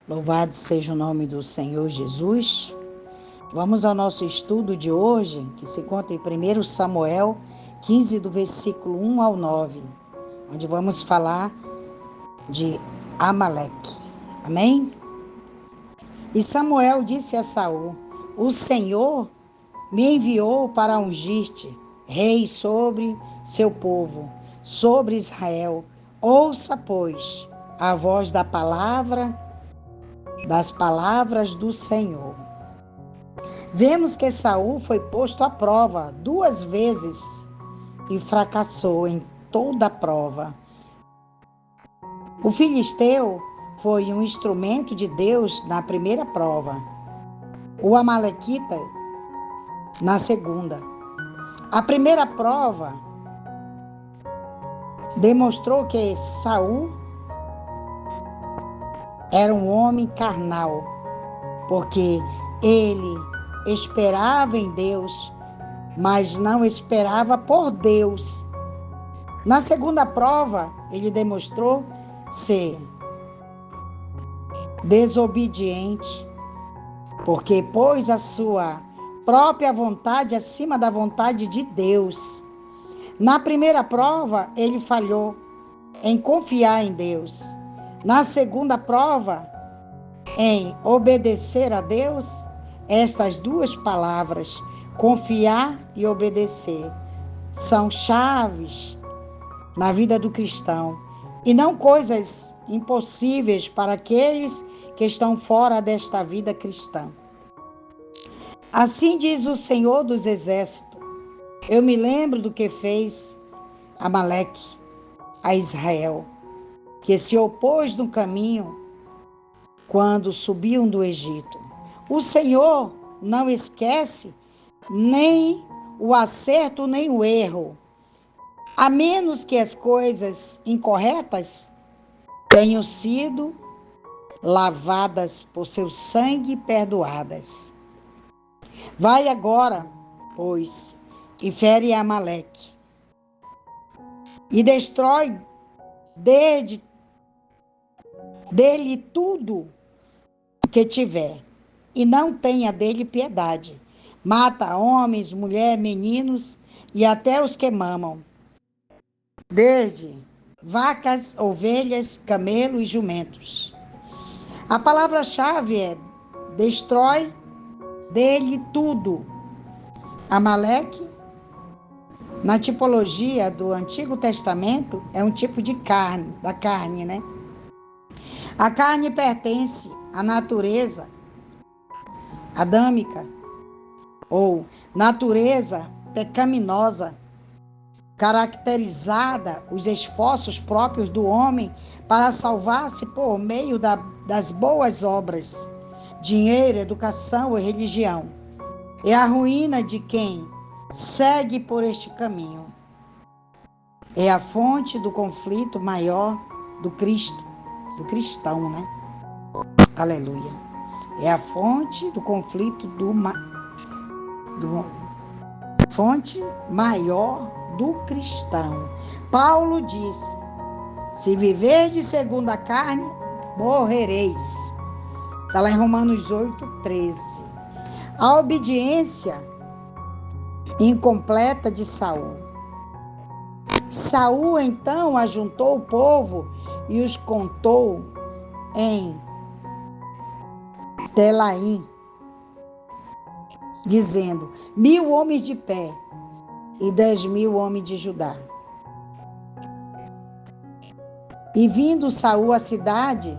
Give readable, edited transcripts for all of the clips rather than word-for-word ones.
Louvado seja o nome do Senhor Jesus. Vamos ao nosso estudo de hoje, que se encontra em 1 Samuel 15, do versículo 1 ao 9, onde vamos falar de Amaleque. Amém? E Samuel disse a Saul: O Senhor me enviou para ungir-te rei sobre seu povo, sobre Israel. Ouça, pois, a voz das palavras do Senhor. Vemos que Saul foi posto à prova 2 vezes e fracassou em toda a prova. O filisteu foi um instrumento de Deus na primeira prova, o amalequita na segunda. A primeira prova demonstrou que Saul era um homem carnal, porque ele esperava em Deus, mas não esperava por Deus. Na segunda prova, ele demonstrou ser desobediente, porque pôs a sua própria vontade acima da vontade de Deus. Na primeira prova, ele falhou em confiar em Deus. Na segunda prova, em obedecer a Deus. Estas duas palavras, confiar e obedecer, são chaves na vida do cristão e não coisas impossíveis para aqueles que estão fora desta vida cristã. Assim diz o Senhor dos Exércitos: eu me lembro do que fez Amaleque a Israel, que se opôs no caminho quando subiam do Egito. O Senhor não esquece nem o acerto nem o erro, a menos que as coisas incorretas tenham sido lavadas por seu sangue e perdoadas. Vai agora, pois, e fere Amaleque, e destrói dele tudo que tiver, e não tenha dele piedade. Mata homens, mulheres, meninos e até os que mamam, desde vacas, ovelhas, camelos e jumentos. A palavra-chave é: destrói dele tudo. Amaleque, na tipologia do Antigo Testamento, é um tipo de carne, da carne, né? A carne pertence à natureza adâmica, ou natureza pecaminosa, caracterizada os esforços próprios do homem para salvar-se por meio das boas obras, dinheiro, educação e religião. É a ruína de quem segue por este caminho. É a fonte do conflito maior do cristão, né? Aleluia. É a fonte do conflito fonte maior do cristão. Paulo disse: se viverdes segundo a carne, morrereis. Está lá em Romanos 8:13. A obediência incompleta de Saul. Saul então ajuntou o povo e os contou em Telaim, dizendo: 1.000 homens de pé e 10.000 homens de Judá. E vindo Saul à cidade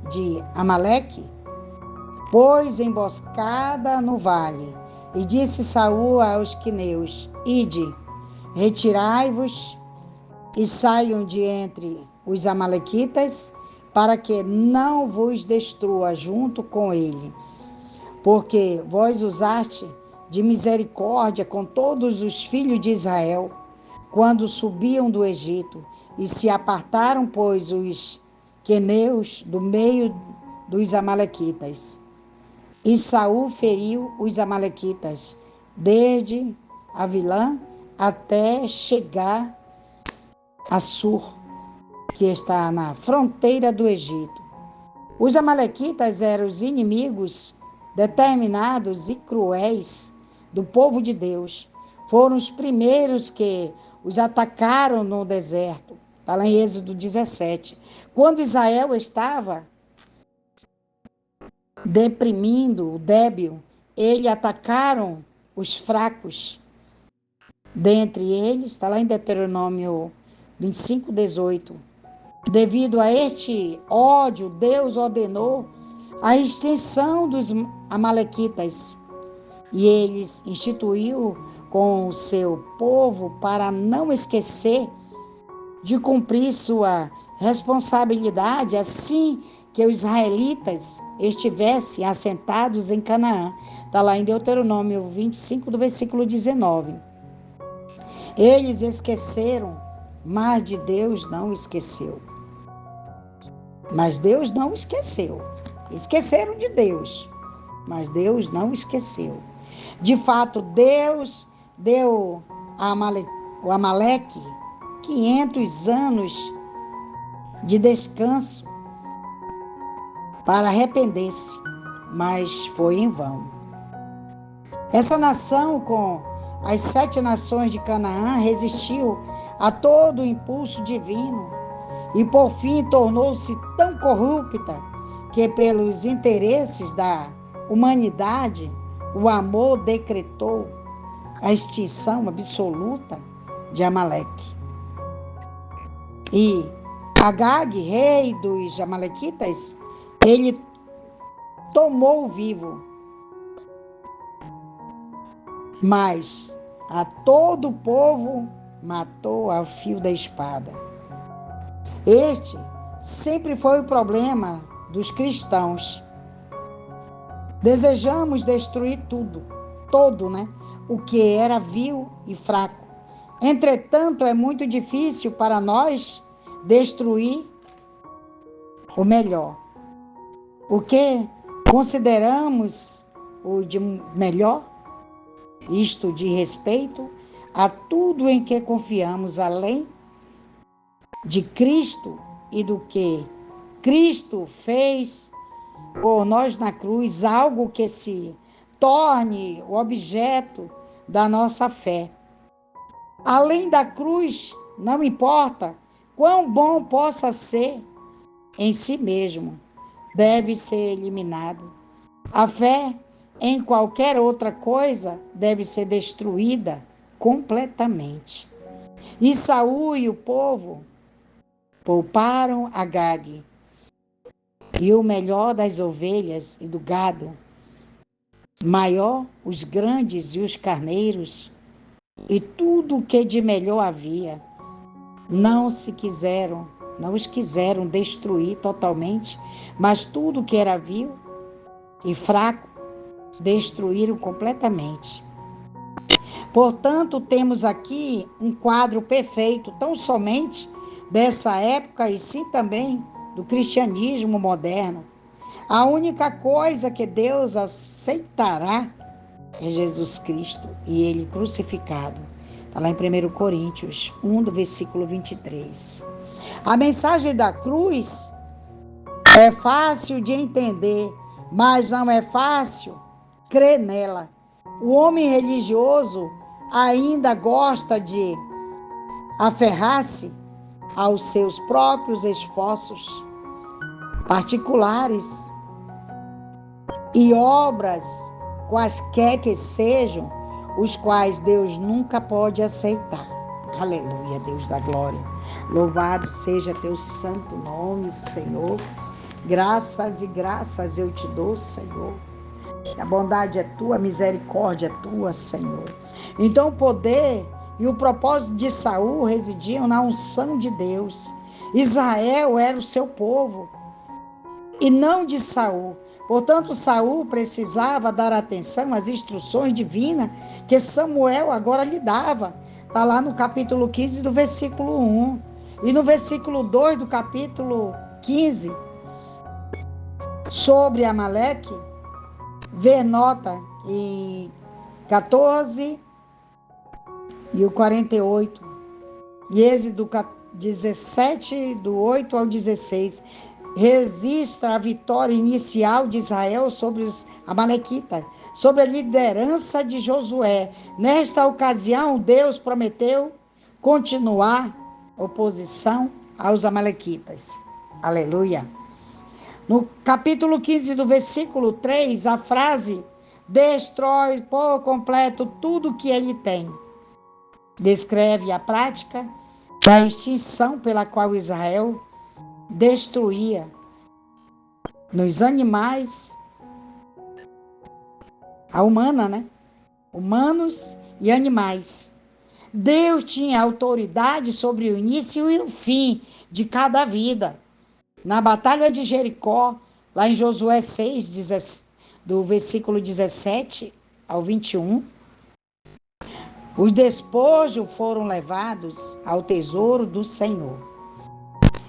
de Amaleque, pôs emboscada no vale, e disse Saul aos quineus: ide, retirai-vos e saiam de entre os amalequitas, para que não vos destrua junto com ele, porque vós usaste de misericórdia com todos os filhos de Israel, quando subiam do Egito, e se apartaram, pois, os queneus do meio dos amalequitas. E Saul feriu os amalequitas, desde Avilã até chegar a Sur, que está na fronteira do Egito. Os amalequitas eram os inimigos determinados e cruéis do povo de Deus. Foram os primeiros que os atacaram no deserto. Está lá em Êxodo 17. Quando Israel estava deprimindo o débil, eles atacaram os fracos. Dentre eles, está lá em Deuteronômio 25, 18. Devido a este ódio, Deus ordenou a extinção dos amalequitas e eles instituiu com o seu povo para não esquecer de cumprir sua responsabilidade assim que os israelitas estivessem assentados em Canaã. Está lá em Deuteronômio 25, do versículo 19. Eles esqueceram, mas de Deus não esqueceu. Mas Deus não esqueceu. Esqueceram de Deus, mas Deus não esqueceu. De fato, Deus deu a o Amaleque 500 anos de descanso para arrepender-se, mas foi em vão. Essa nação, com as 7 nações de Canaã, resistiu a todo o impulso divino e, por fim, tornou-se tão corrupta que, pelos interesses da humanidade, o amor decretou a extinção absoluta de Amaleque. E Agag, rei dos amalequitas, ele tomou o vivo, mas a todo o povo matou ao fio da espada. Este sempre foi o problema dos cristãos. Desejamos destruir todo, o que era vil e fraco. Entretanto, é muito difícil para nós destruir o melhor. O que consideramos o de melhor, isto de respeito a tudo em que confiamos, além de Cristo e do que Cristo fez por nós na cruz, algo que se torne o objeto da nossa fé. Além da cruz, não importa quão bom possa ser em si mesmo, deve ser eliminado. A fé em qualquer outra coisa deve ser destruída completamente. E Saul e o povo pouparam Agag e o melhor das ovelhas e do gado, maior os grandes e os carneiros, e tudo o que de melhor havia. Não os quiseram destruir totalmente, mas tudo que era vil e fraco, destruíram completamente. Portanto, temos aqui um quadro perfeito, tão somente dessa época, e sim também do cristianismo moderno. A única coisa que Deus aceitará é Jesus Cristo e Ele crucificado. Está lá em 1 Coríntios 1, do versículo 23. A mensagem da cruz é fácil de entender, mas não é fácil crer nela. O homem religioso ainda gosta de aferrar-se aos seus próprios esforços particulares e obras, quaisquer que sejam, os quais Deus nunca pode aceitar. Aleluia, Deus da glória. Louvado seja teu santo nome, Senhor. Graças e graças eu te dou, Senhor. A bondade é tua, a misericórdia é tua, Senhor. Então o poder e o propósito de Saul residiam na unção de Deus. Israel era o seu povo e não de Saul. Portanto, Saul precisava dar atenção às instruções divinas que Samuel agora lhe dava. Está lá no capítulo 15 do versículo 1. E no versículo 2 do capítulo 15, sobre Amaleque, vê nota em 14 e o 48. E Êxodo 17, do 8 ao 16. registra a vitória inicial de Israel sobre os amalequitas, sobre a liderança de Josué. Nesta ocasião, Deus prometeu continuar oposição aos amalequitas. Aleluia. No capítulo 15 do versículo 3, a frase destrói por completo tudo que ele tem. Descreve a prática da extinção pela qual Israel destruía nos animais, a humana, né? Humanos e animais. Deus tinha autoridade sobre o início e o fim de cada vida. Na batalha de Jericó, lá em Josué 6, do versículo 17 ao 21, os despojos foram levados ao tesouro do Senhor.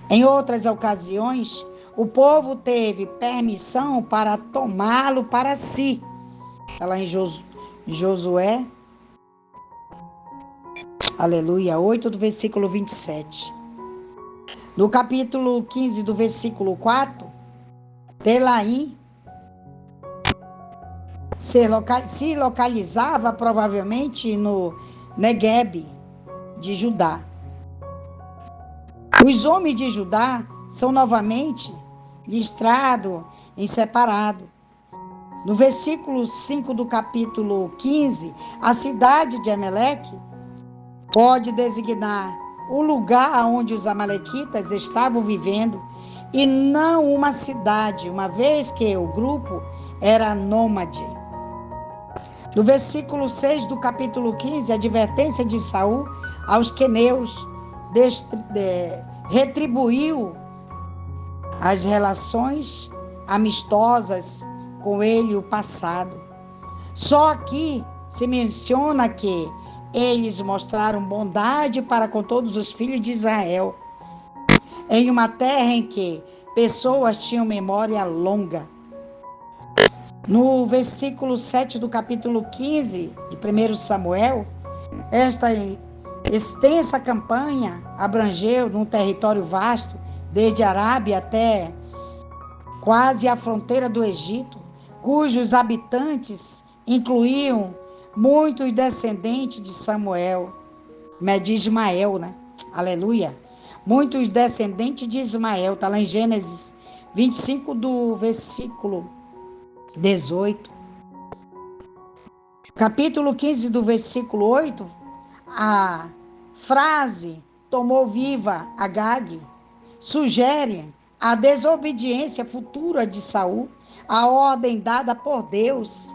Em outras ocasiões, o povo teve permissão para tomá-lo para si. Está lá em Josué, aleluia, 8 do versículo 27. No capítulo 15 do versículo 4, Telaim se localizava provavelmente no Negueb de Judá. Os homens de Judá são novamente listrados em separado. No versículo 5 do capítulo 15, a cidade de Amaleque pode designar o lugar onde os amalequitas estavam vivendo e não uma cidade, uma vez que o grupo era nômade. No versículo 6 do capítulo 15, a advertência de Saul aos queneus retribuiu as relações amistosas com ele o passado. Só aqui se menciona que eles mostraram bondade para com todos os filhos de Israel, em uma terra em que pessoas tinham memória longa. No versículo 7 do capítulo 15 de 1 Samuel, esta extensa campanha abrangeu num território vasto, desde a Arábia até quase a fronteira do Egito, cujos habitantes incluíam muitos descendentes de Samuel, de Ismael, né? Aleluia. Muitos descendentes de Ismael, está lá em Gênesis 25 do versículo 18. Capítulo 15 do versículo 8, a frase tomou viva Agag sugere a desobediência futura de Saul, a ordem dada por Deus.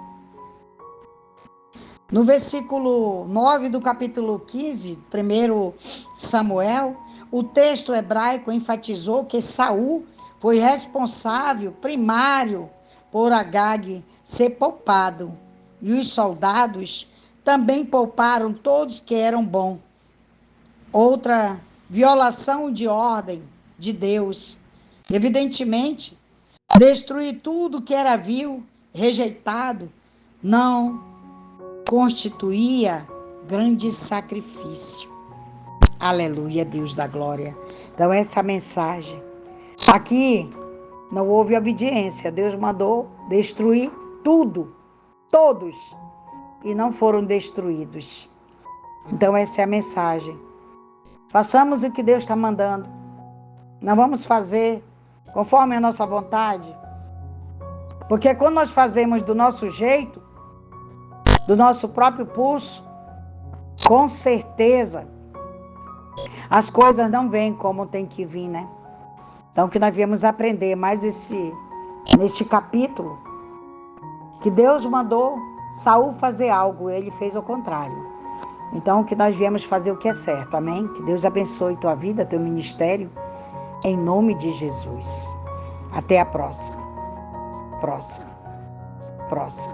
No versículo 9 do capítulo 15, 1 Samuel, o texto hebraico enfatizou que Saul foi responsável primário por Agag ser poupado, e os soldados também pouparam todos que eram bons. Outra violação de ordem de Deus. Evidentemente, destruir tudo que era vil, rejeitado, não constituía grande sacrifício. Aleluia, Deus da glória. Então, essa mensagem. Aqui não houve obediência. Deus mandou destruir tudo, todos, e não foram destruídos. Então, essa é a mensagem. Façamos o que Deus está mandando. Não vamos fazer conforme a nossa vontade. Porque quando nós fazemos do nosso jeito, do nosso próprio pulso, com certeza, as coisas não vêm como tem que vir, né? Então, que nós viemos aprender mais neste capítulo, que Deus mandou Saul fazer algo, ele fez o contrário. Então, que nós viemos fazer o que é certo, amém? Que Deus abençoe tua vida, teu ministério, em nome de Jesus. Até a próxima.